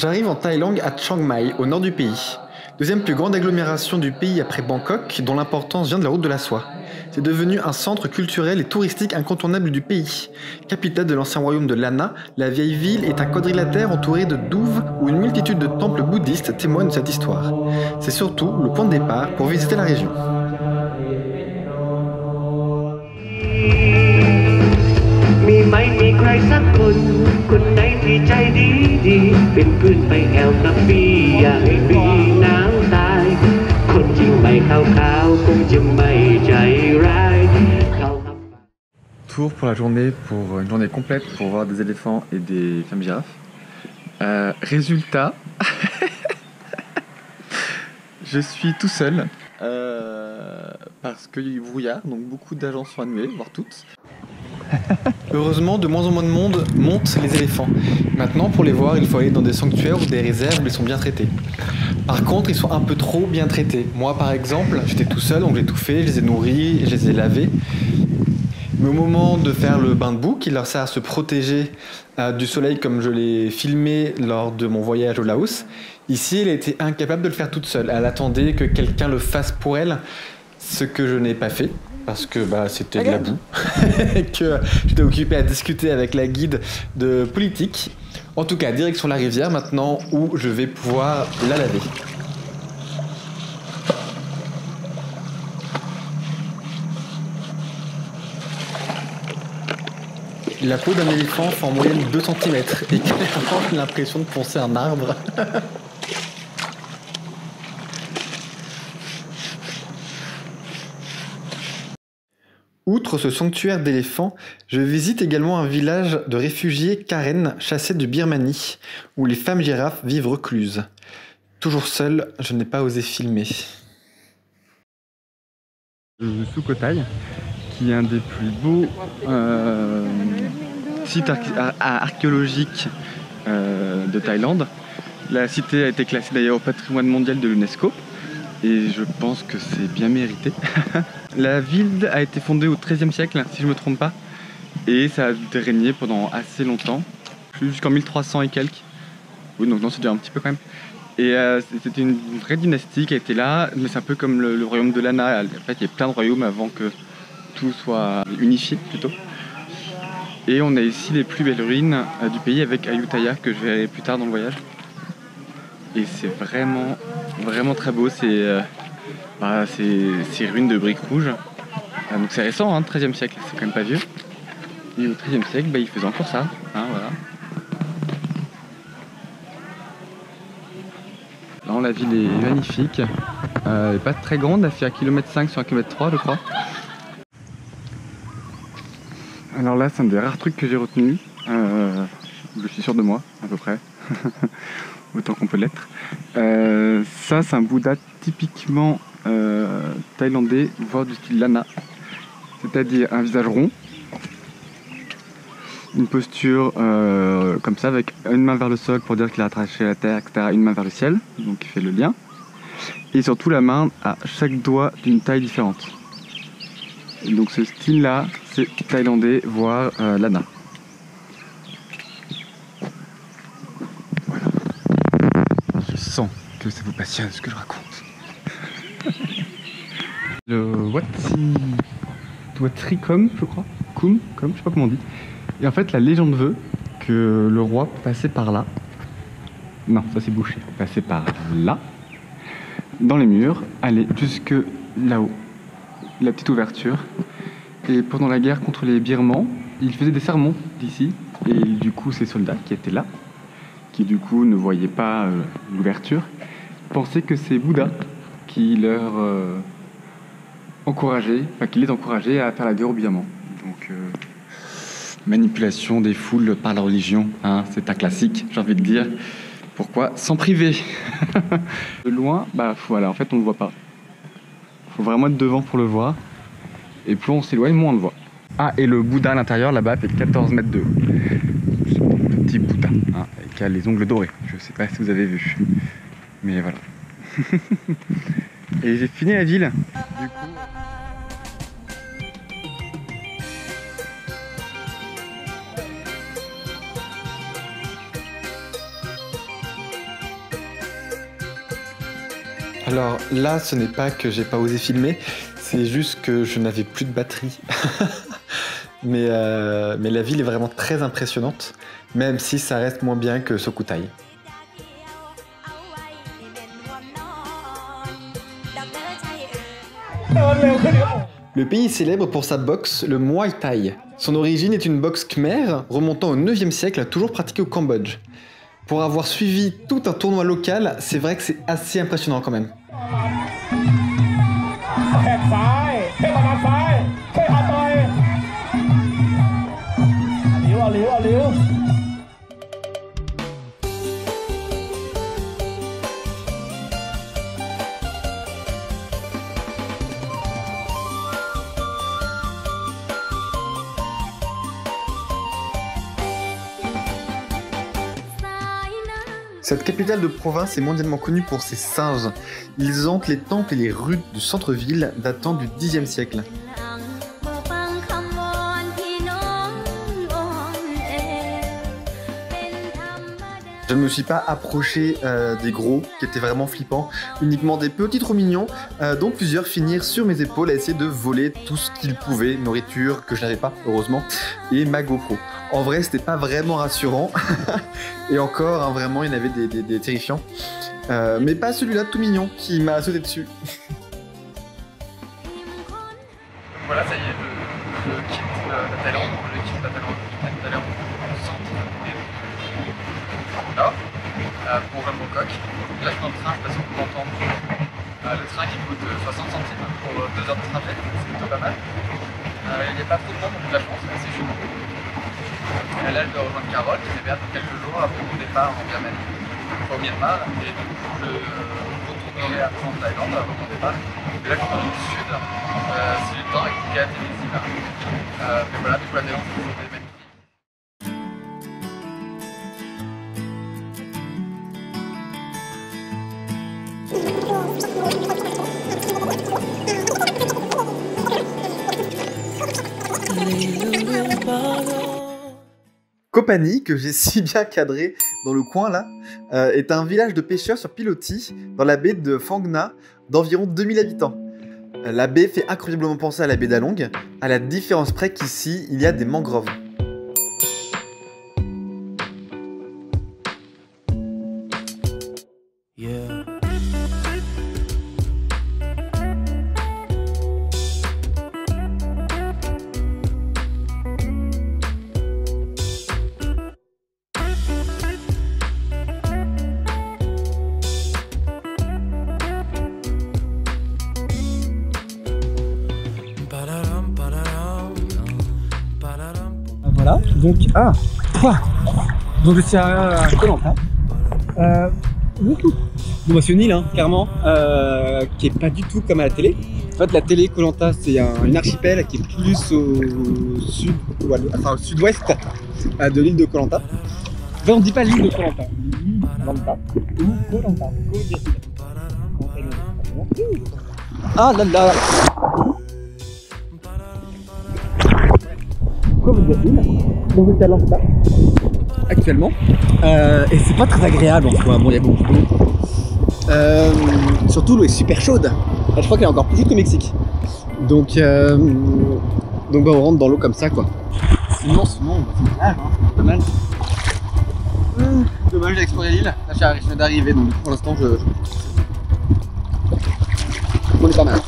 J'arrive en Thaïlande à Chiang Mai, au nord du pays. Deuxième plus grande agglomération du pays après Bangkok, dont l'importance vient de la route de la soie. C'est devenu un centre culturel et touristique incontournable du pays. Capitale de l'ancien royaume de Lana, la vieille ville est un quadrilatère entouré de douves où une multitude de temples bouddhistes témoignent de cette histoire. C'est surtout le point de départ pour visiter la région. มีไหมมีใครสักคนคนไหนที่ใจดีดีเป็นเพื่อนไปแอลกับพี่อย่าให้พี่น้ำตายคนจริงไปขาวๆคงจะไม่ใจร้ายเขา Tour pour la journée, pour une journée complète pour voir des éléphants et des femmes girafes. Résultat, je suis tout seul parce qu'il y a eu brouillard, donc beaucoup d'agences sont annulées, voire toutes. Heureusement, de moins en moins de monde monte les éléphants. Maintenant, pour les voir, il faut aller dans des sanctuaires ou des réserves où ils sont bien traités. Par contre, ils sont un peu trop bien traités. Moi, par exemple, j'étais tout seul, donc j'ai tout fait, je les ai nourris, je les ai lavés. Mais au moment de faire le bain de boue, qui leur sert à se protéger du soleil comme je l'ai filmé lors de mon voyage au Laos, ici, elle était incapable de le faire toute seule. Elle attendait que quelqu'un le fasse pour elle, ce que je n'ai pas fait. Parce que c'était de la boue, et que j'étais occupé à discuter avec la guide de politique. En tout cas, direction la rivière maintenant où je vais pouvoir la laver. La peau d'un éléphant fait en moyenne 2 cm et clairement j'ai l'impression de poncer un arbre. Outre ce sanctuaire d'éléphants, je visite également un village de réfugiés Karen chassés de Birmanie, où les femmes girafes vivent recluses. Toujours seul, je n'ai pas osé filmer. Sukhothai, qui est un des plus beaux sites archéologiques de Thaïlande. La cité a été classée d'ailleurs au patrimoine mondial de l'UNESCO. Et je pense que c'est bien mérité. La ville a été fondée au XIIIe siècle, si je ne me trompe pas, et ça a régné pendant assez longtemps, jusqu'en 1300 et quelques. Oui, donc non, c'est déjà un petit peu quand même. Et c'était une vraie dynastie qui a été là, mais c'est un peu comme le royaume de Lana. En fait, il y a plein de royaumes avant que tout soit unifié plutôt. Et on a ici les plus belles ruines du pays avec Ayutthaya, que je verrai plus tard dans le voyage. Et c'est vraiment très beau, c'est ces ruines de briques rouges. Donc c'est récent, hein, 13e siècle, c'est quand même pas vieux. Et au 13e siècle, ils faisaient encore ça. Hein, voilà. Alors, la ville est magnifique, elle n'est pas très grande, elle fait 1,5 km sur 1,3 km je crois. Alors là, c'est un des rares trucs que j'ai retenu. Je suis sûr de moi, à peu près. Autant qu'on peut l'être. Ça, c'est un Bouddha typiquement thaïlandais, voire du style Lana. C'est-à-dire un visage rond, une posture comme ça, avec une main vers le sol pour dire qu'il a attaché la terre, etc. Une main vers le ciel, donc il fait le lien. Et surtout la main à chaque doigt d'une taille différente. Et donc ce style-là, c'est thaïlandais, voire Lana. Que ça vous passionne ce que je raconte. Le Watrikom, je crois. Je sais pas comment on dit. Et en fait, la légende veut que le roi passait par là. Non, ça c'est bouché. Passait par là, dans les murs, allait jusque là-haut, la petite ouverture. Et pendant la guerre contre les Birmans, il faisait des sermons d'ici. Et du coup, ces soldats qui étaient là, qui du coup ne voyaient pas l'ouverture, pensaient que c'est Bouddha qui leur qui les encourageait à faire la guerre aux Birmans. Donc manipulation des foules par la religion, hein, c'est un classique, j'ai envie de dire. Pourquoi s'en priver? De loin, voilà, en fait on ne le voit pas. Il faut vraiment être devant pour le voir. Et plus on s'éloigne, moins on le voit. Ah, et le Bouddha à l'intérieur, là-bas, fait 14 mètres de haut. Petit Bouddha, hein, qui a les ongles dorés. Je sais pas si vous avez vu. Mais voilà. Et j'ai fini la ville. Du coup... Alors là, ce n'est pas que j'ai pas osé filmer, c'est juste que je n'avais plus de batterie. mais la ville est vraiment très impressionnante, même si ça reste moins bien que Sukhothai. Le pays est célèbre pour sa boxe, le Muay Thai. Son origine est une boxe khmer remontant au 9e siècle, toujours pratiquée au Cambodge. Pour avoir suivi tout un tournoi local, c'est vrai que c'est assez impressionnant quand même. Cette capitale de province est mondialement connue pour ses singes. Ils hantent les temples et les rues du centre-ville datant du Xe siècle. Je ne me suis pas approché des gros, qui étaient vraiment flippants, uniquement des petits trop mignons, dont plusieurs finirent sur mes épaules à essayer de voler tout ce qu'ils pouvaient, nourriture que je n'avais pas, heureusement, et ma GoPro. En vrai, c'était pas vraiment rassurant, et encore, hein, vraiment, il y en avait des terrifiants, mais pas celui-là tout mignon qui m'a sauté dessus. Voilà, ça y est, le kit de la Thaïlande, le kit de la Thaïlande, tout à l'heure au centre là, pour Bangkok. Là, je suis dans le train, je sais pas si on peut l'entendre. Le train qui coûte 60 centimes pour 2 heures de trajet, c'est plutôt pas mal. Il n'y a pas trop de monde, donc de la chance, c'est assez chaud. Et là, je dois rejoindre Carole, qui est dans quelques jours après mon départ en Birmanie, au Myanmar, et du coup, je retournerai après en Thaïlande avant mon départ. Et là, je suis dans le sud, si j'ai le temps, avec Phuket et les îles. Mais voilà, du coup, la Thaïlande, c'est toujours des magnifiques. Koh Phanny, que j'ai si bien cadré dans le coin là, est un village de pêcheurs sur pilotis dans la baie de Phang Nga d'environ 2000 habitants. La baie fait incroyablement penser à la baie d'Along, à la différence près qu'ici il y a des mangroves. Voilà, donc donc je suis à Koh-Lanta. Bon bah c'est une île hein, clairement, qui est pas du tout comme à la télé. En fait la télé Koh-Lanta c'est un archipel qui est plus au sud, enfin au sud-ouest de l'île de Koh-Lanta. Enfin on dit pas l'île de Koh-Lanta, l'île de Koh-Lanta ou Koh-Lanta. Ah là là. Donc je suis à Lanta actuellement et c'est pas très agréable en soi. Bon, il y a beaucoup d'eau, surtout l'eau est super chaude. Là, je crois qu'elle est encore plus chaude qu'au Mexique. Donc bah, on rentre dans l'eau comme ça quoi. Sinon c'est pas mal. Dommage d'explorer l'île. Là je viens d'arriver donc pour l'instant on est pas mal.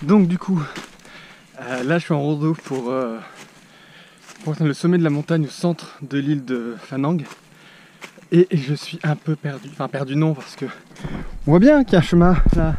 Donc du coup, là je suis en rando pour pour atteindre le sommet de la montagne au centre de l'île de Phanang. Et je suis un peu perdu. Enfin perdu non, parce que on voit bien qu'il y a un chemin là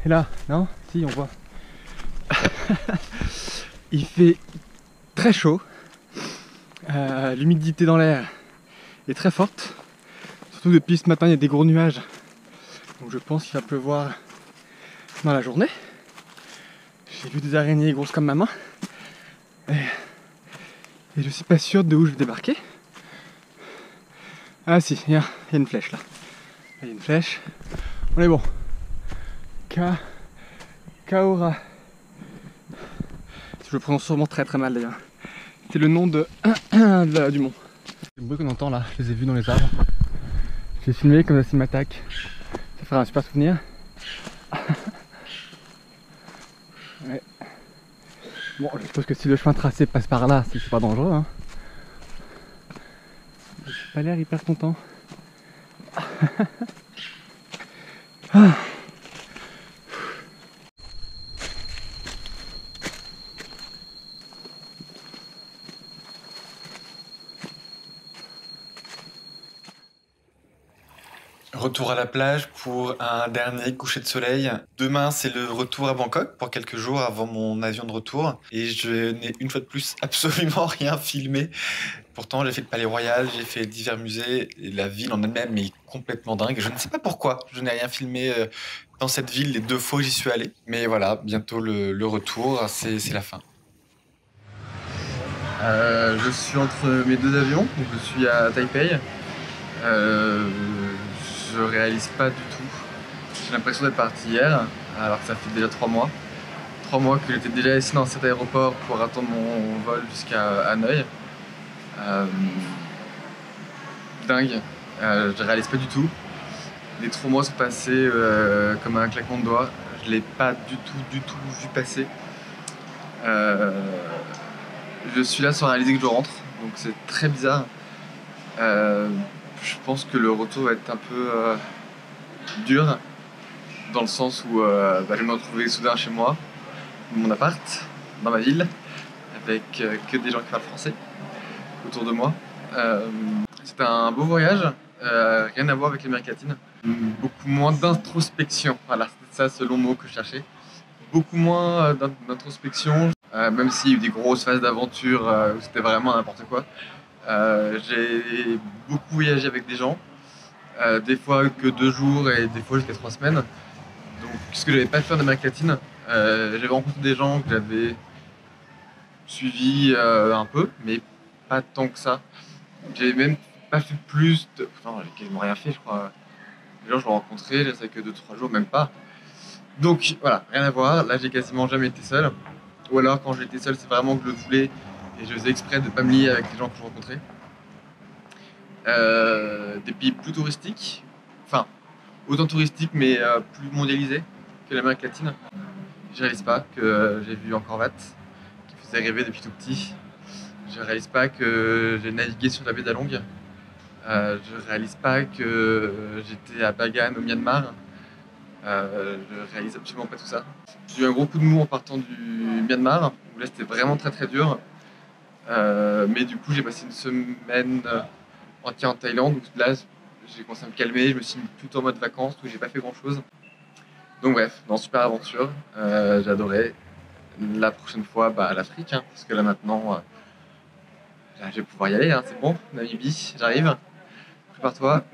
et là. Non? Si, on voit. Il fait très chaud. L'humidité dans l'air est très forte. Surtout depuis ce matin, il y a des gros nuages. Donc je pense qu'il va pleuvoir dans la journée. J'ai vu des araignées grosses comme ma main. Et je suis pas sûr de où je vais débarquer. Ah si, il y a une flèche là. Il y a une flèche. On est bon. Kaora. Je le prononce sûrement très très mal d'ailleurs. C'est le nom du mont. Les bruits qu'on entend là, je les ai vus dans les arbres. J'ai filmé comme ça s'il m'attaque. Ça fera un super souvenir. Ouais. Bon, je suppose que si le chemin tracé passe par là, c'est pas dangereux. Hein. J'ai pas l'air hyper content. Retour à la plage pour un dernier coucher de soleil. Demain, c'est le retour à Bangkok pour quelques jours avant mon avion de retour. Et je n'ai une fois de plus absolument rien filmé. Pourtant, j'ai fait le Palais Royal, j'ai fait divers musées. Et la ville en elle-même est complètement dingue. Je ne sais pas pourquoi je n'ai rien filmé dans cette ville les 2 fois où j'y suis allé. Mais voilà, bientôt le retour, c'est la fin. Je suis entre mes 2 avions. Donc je suis à Taipei. Je réalise pas du tout. J'ai l'impression d'être parti hier, alors que ça fait déjà 3 mois. 3 mois que j'étais déjà assis dans cet aéroport pour attendre mon vol jusqu'à Hanoï. Dingue, je réalise pas du tout. Les 3 mois sont passés comme un claquement de doigts. Je l'ai pas du tout vu passer. Je suis là sans réaliser que je rentre, donc c'est très bizarre. Je pense que le retour va être un peu dur, dans le sens où je vais me retrouver soudain chez moi, dans mon appart, dans ma ville, avec que des gens qui parlent français autour de moi. C'était un beau voyage, rien à voir avec l'Amérique latine. Beaucoup moins d'introspection, voilà, c'est ça selon le mot que je cherchais. Beaucoup moins d'introspection, même s'il y a eu des grosses phases d'aventure où c'était vraiment n'importe quoi. J'ai beaucoup voyagé avec des gens, des fois que 2 jours et des fois jusqu'à 3 semaines. Donc, ce que j'avais pas fait en Amérique latine, j'avais rencontré des gens que j'avais suivis un peu, mais pas tant que ça. J'avais même pas fait plus de. Putain, j'ai quasiment rien fait, je crois. Les gens, je les rencontrais, je restais que 2-3 jours, même pas. Donc voilà, rien à voir. Là, j'ai quasiment jamais été seul. Ou alors, quand j'étais seul, c'est vraiment que je le voulais. Et je faisais exprès de ne pas me lier avec les gens que je rencontrais. Des pays plus touristiques, enfin, autant touristiques mais plus mondialisés que l'Amérique latine. Je réalise pas que j'ai vu Angkor Wat, qui faisait rêver depuis tout petit. Je réalise pas que j'ai navigué sur la baie d'Along. Je réalise pas que j'étais à Bagan au Myanmar. Je réalise absolument pas tout ça. J'ai eu un gros coup de mou en partant du Myanmar, où là c'était vraiment très très dur. Mais du coup j'ai passé une semaine entière en Thaïlande, où là j'ai commencé à me calmer, je me suis mis tout en mode vacances, où j'ai pas fait grand chose. Donc bref, dans super aventure, j'ai adoré. La prochaine fois, l'Afrique, hein, parce que là maintenant, là, je vais pouvoir y aller, hein, c'est bon, Namibie, j'arrive. Prépare-toi,